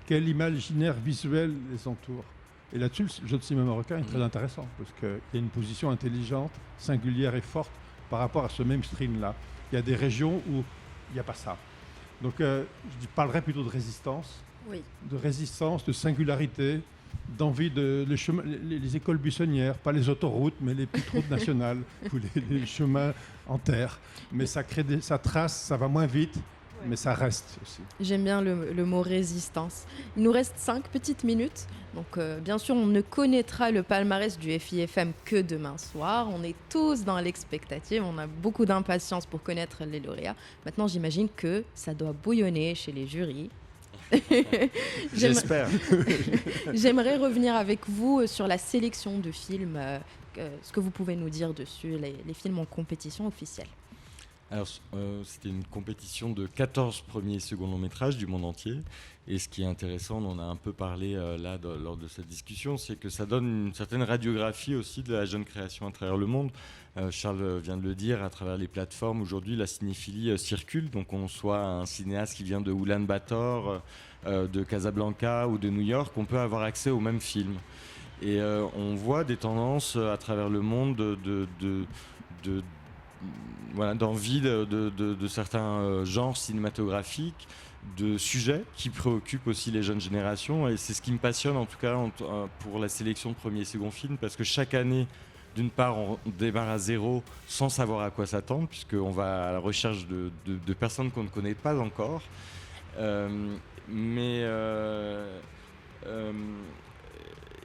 quel imaginaire visuel les entoure. Et là-dessus, le jeu de cinéma marocain est très intéressant, parce qu'il y a une position intelligente, singulière et forte par rapport à ce mainstream-là. Il y a des régions où il n'y a pas ça. Donc je parlerais plutôt de résistance, oui. De singularité, d'envie de les écoles buissonnières, pas les autoroutes, mais les petites routes nationales ou les chemins en terre. Mais ça crée ça trace, ça va moins vite, mais ça reste aussi. J'aime bien le mot résistance. Il nous reste 5 petites minutes. Donc, bien sûr, on ne connaîtra le palmarès du FIFM que demain soir. On est tous dans l'expectative. On a beaucoup d'impatience pour connaître les lauréats. Maintenant, j'imagine que ça doit bouillonner chez les jurys. J'espère. J'aimerais revenir avec vous sur la sélection de films. Ce que vous pouvez nous dire dessus, les films en compétition officielle. Alors, c'était une compétition de 14 premiers et seconds longs métrages du monde entier. Et ce qui est intéressant, on en a un peu parlé lors de cette discussion, c'est que ça donne une certaine radiographie aussi de la jeune création à travers le monde. Charles vient de le dire, à travers les plateformes, aujourd'hui, la cinéphilie circule. Donc, on soit un cinéaste qui vient de Oulan-Bator, de Casablanca ou de New York, on peut avoir accès au même film. Et on voit des tendances à travers le monde d'envie de certains genres cinématographiques, de sujets qui préoccupent aussi les jeunes générations. Et c'est ce qui me passionne en tout cas pour la sélection de premier et second film, parce que chaque année, d'une part, on démarre à zéro sans savoir à quoi s'attendre, puisqu'on va à la recherche de personnes qu'on ne connaît pas encore.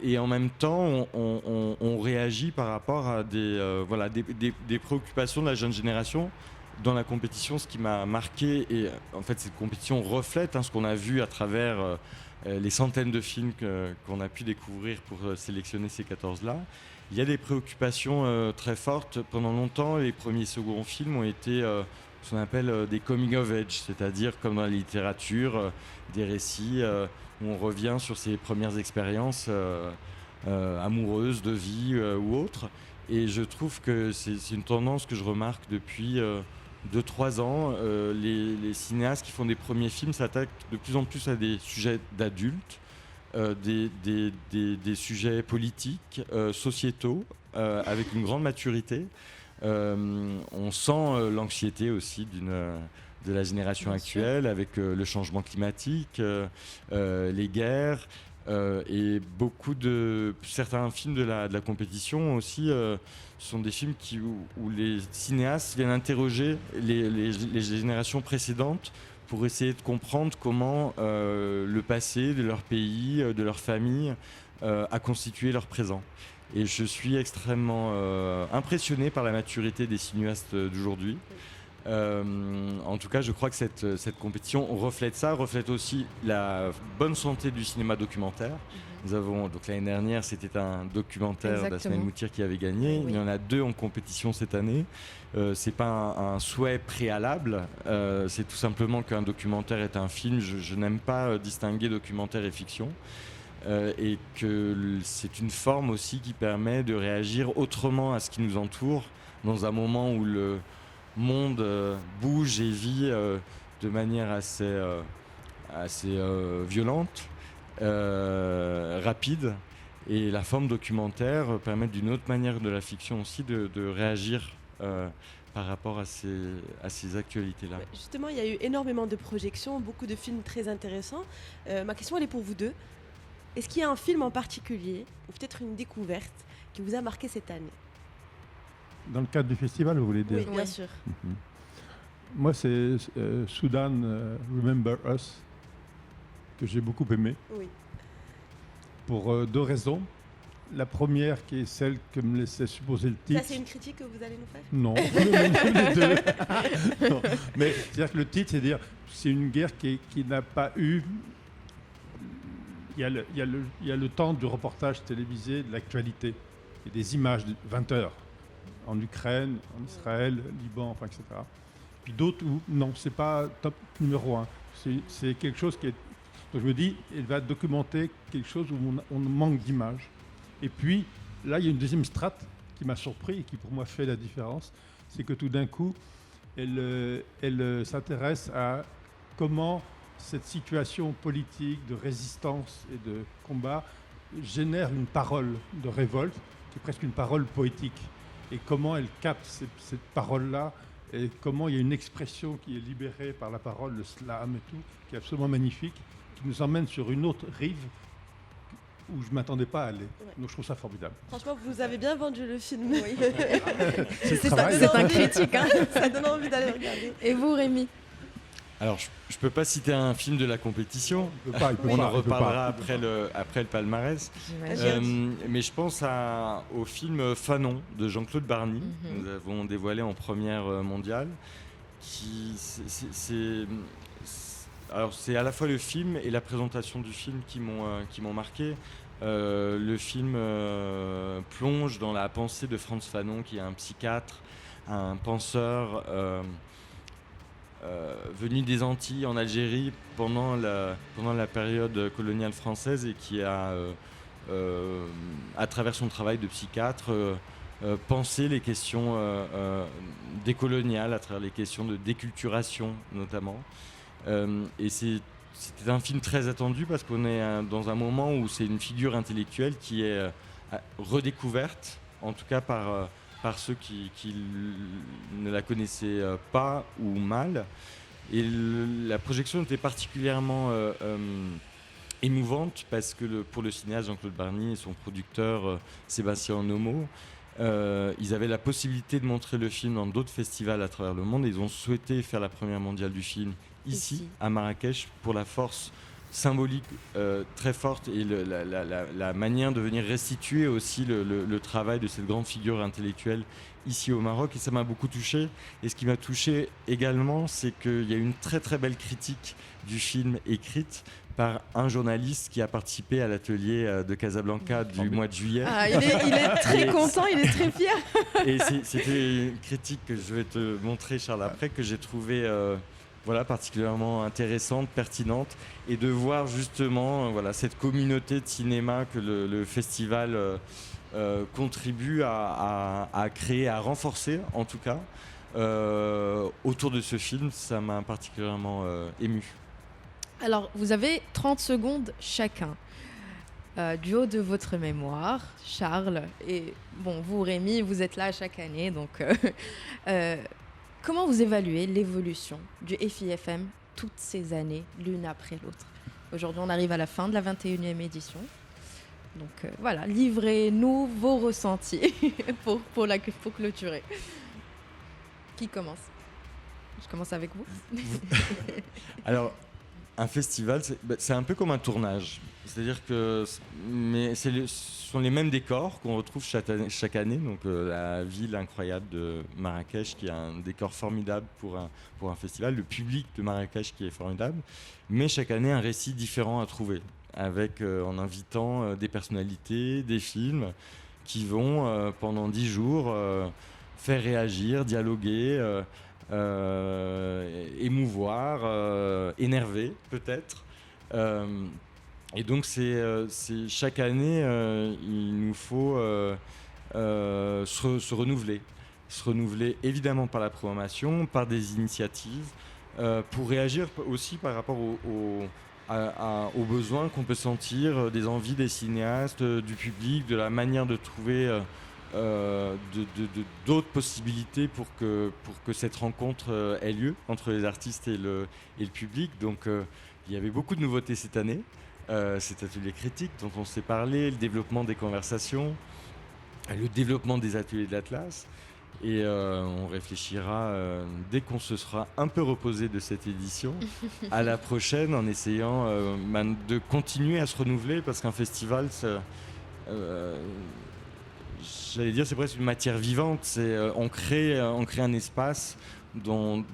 Et en même temps, on réagit par rapport à des préoccupations de la jeune génération dans la compétition. Ce qui m'a marqué, et en fait cette compétition reflète ce qu'on a vu à travers les centaines de films qu'on a pu découvrir pour sélectionner ces 14-là. Il y a des préoccupations très fortes. Pendant longtemps, les premiers et seconds films ont été ce qu'on appelle des coming of age, c'est-à-dire comme dans la littérature, des récits où on revient sur ses premières expériences amoureuses, de vie ou autres. Et je trouve que c'est une tendance que je remarque depuis 2-3 ans. Les cinéastes qui font des premiers films s'attaquent de plus en plus à des sujets d'adultes, des sujets politiques, sociétaux, avec une grande maturité. On sent l'anxiété aussi de la génération actuelle, avec le changement climatique, les guerres, et certains films de la compétition aussi sont des films où les cinéastes viennent interroger les générations précédentes pour essayer de comprendre comment le passé de leur pays, de leur famille, a constitué leur présent. Et je suis extrêmement impressionné par la maturité des cinéastes d'aujourd'hui. En tout cas, je crois que cette compétition reflète ça, reflète aussi la bonne santé du cinéma documentaire. Nous avons, donc l'année dernière, c'était un documentaire d'Asmaël Moutir qui avait gagné. Oui. Il y en a 2 en compétition cette année. C'est pas un souhait préalable. C'est tout simplement qu'un documentaire est un film. Je n'aime pas distinguer documentaire et fiction. Et que c'est une forme aussi qui permet de réagir autrement à ce qui nous entoure dans un moment où le monde bouge et vit de manière assez violente, rapide, et la forme documentaire permet d'une autre manière de la fiction aussi de réagir par rapport à ces actualités-là. Justement, il y a eu énormément de projections, beaucoup de films très intéressants. Ma question, elle est pour vous deux. Est-ce qu'il y a un film en particulier, ou peut-être une découverte, qui vous a marqué cette année ? Dans le cadre du festival, vous voulez dire ? Oui, bien sûr. Moi, c'est Sudan, Remember Us, que j'ai beaucoup aimé. Oui. Pour 2 raisons. La première, qui est celle que me laissait supposer le titre. Ça, c'est une critique que vous allez nous faire ? Non, les deux. Non. Mais c'est-à-dire que le titre, c'est dire c'est une guerre qui n'a pas eu... Il y a le temps du reportage télévisé, de l'actualité, et des images de 20 heures, en Ukraine, en Israël, Liban, enfin, etc. Puis d'autres où, non, c'est pas top numéro 1. C'est quelque chose qui est... Donc je me dis, elle va documenter quelque chose où on manque d'images. Et puis, là, il y a une deuxième strate qui m'a surpris et qui, pour moi, fait la différence. C'est que tout d'un coup, elle s'intéresse à comment cette situation politique de résistance et de combat génère une parole de révolte, qui est presque une parole poétique. Et comment elle capte cette parole-là, et comment il y a une expression qui est libérée par la parole, le slam et tout, qui est absolument magnifique, qui nous emmène sur une autre rive où je ne m'attendais pas à aller. Donc je trouve ça formidable. Franchement, vous avez bien vendu le film. Oui. C'est un critique. Hein. Ça donne envie d'aller regarder. Et vous, Rémi? Alors, je ne peux pas citer un film de la compétition. On en reparlera après le palmarès. Mais je pense au film Fanon de Jean-Claude Barny. Nous avons dévoilé en première mondiale. Alors, c'est à la fois le film et la présentation du film qui m'ont marqué. Le film plonge dans la pensée de Frantz Fanon, qui est un psychiatre, un penseur venu des Antilles en Algérie pendant la période coloniale française et qui a, à travers son travail de psychiatre, pensé les questions décoloniales, à travers les questions de déculturation notamment. Et c'était un film très attendu parce qu'on est dans un moment où c'est une figure intellectuelle qui est redécouverte, en tout cas par ceux qui ne la connaissaient pas ou mal. Et la projection était particulièrement émouvante parce que pour le cinéaste Jean-Claude Barny et son producteur Sébastien Nomo, ils avaient la possibilité de montrer le film dans d'autres festivals à travers le monde. Ils ont souhaité faire la première mondiale du film ici, à Marrakech, pour la force symbolique très forte et la manière de venir restituer aussi le travail de cette grande figure intellectuelle ici au Maroc. Et ça m'a beaucoup touché. Et ce qui m'a touché également, c'est qu'il y a une très très belle critique du film écrite par un journaliste qui a participé à l'atelier de Casablanca du mois de juillet. Ah, il est très content, il est très fier. Et c'était une critique que je vais te montrer, Charles, après, que j'ai trouvée particulièrement intéressante, pertinente, et de voir justement cette communauté de cinéma que le festival contribue à créer, à renforcer en tout cas, autour de ce film. Ça m'a particulièrement ému. Alors, vous avez 30 secondes chacun. Du haut de votre mémoire, Charles, et vous, Rémi, vous êtes là chaque année, donc comment vous évaluez l'évolution du FIFM toutes ces années, l'une après l'autre? Aujourd'hui, on arrive à la fin de la 21e édition. Donc livrez-nous vos ressentis pour clôturer. Qui commence? Je commence avec vous. Alors, un festival, c'est un peu comme un tournage. C'est-à-dire que ce sont les mêmes décors qu'on retrouve chaque année. Donc la ville incroyable de Marrakech, qui a un décor formidable pour un festival. Le public de Marrakech qui est formidable. Mais chaque année, un récit différent à trouver. En invitant des personnalités, des films qui vont, pendant 10 jours, faire réagir, dialoguer, émouvoir, énerver peut-être. Et donc chaque année, il nous faut se renouveler. Se renouveler évidemment par la programmation, par des initiatives, pour réagir aussi par rapport aux besoins qu'on peut sentir, des envies des cinéastes, du public, de la manière de trouver d'autres possibilités pour que cette rencontre ait lieu entre les artistes et le public. Donc il y avait beaucoup de nouveautés cette année. Cet atelier critique dont on s'est parlé, le développement des conversations, le développement des ateliers de l'Atlas. Et on réfléchira, dès qu'on se sera un peu reposé de cette édition, à la prochaine, en essayant de continuer à se renouveler, parce qu'un festival, j'allais dire, c'est presque une matière vivante. On crée un espace dont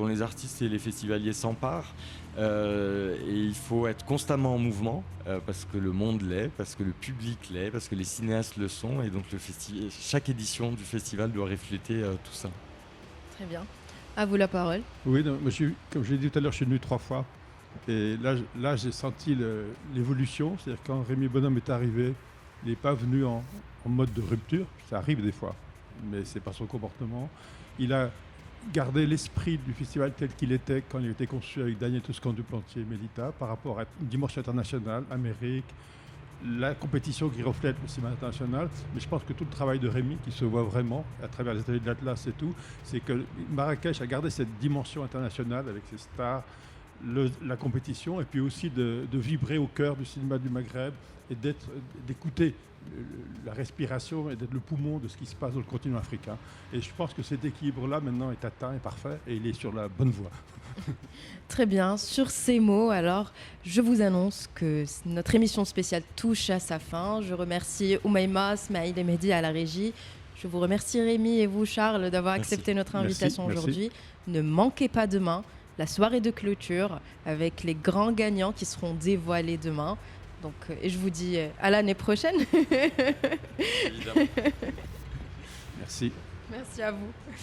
les artistes et les festivaliers s'emparent. Et il faut être constamment en mouvement, parce que le monde l'est, parce que le public l'est, parce que les cinéastes le sont, et donc chaque édition du festival doit refléter tout ça. Très bien. À vous la parole. Oui, donc, comme je l'ai dit tout à l'heure, je suis venu 3 fois, et là j'ai senti l'évolution. C'est-à-dire quand Rémi Bonhomme est arrivé, il n'est pas venu en mode de rupture, ça arrive des fois, mais c'est pas son comportement. Il a garder l'esprit du festival tel qu'il était quand il était conçu avec Daniel Toscan-Duplantier et Mélita, par rapport à une dimension internationale, Amérique, la compétition qui reflète le cinéma international. Mais je pense que tout le travail de Rémi, qui se voit vraiment à travers les ateliers de l'Atlas et tout, c'est que Marrakech a gardé cette dimension internationale avec ses stars, la compétition et puis aussi de vibrer au cœur du cinéma du Maghreb et d'écouter la respiration et d'être le poumon de ce qui se passe dans le continent africain. Et je pense que cet équilibre-là maintenant est atteint et parfait et il est sur la bonne voie. Très bien, sur ces mots, alors, je vous annonce que notre émission spéciale touche à sa fin. Je remercie Oumaima, Smaïl et Mehdi à la régie. Je vous remercie Rémi et vous Charles d'avoir accepté notre invitation aujourd'hui. Ne manquez pas demain la soirée de clôture avec les grands gagnants qui seront dévoilés demain. Donc, et je vous dis à l'année prochaine. Évidemment. Merci. Merci à vous.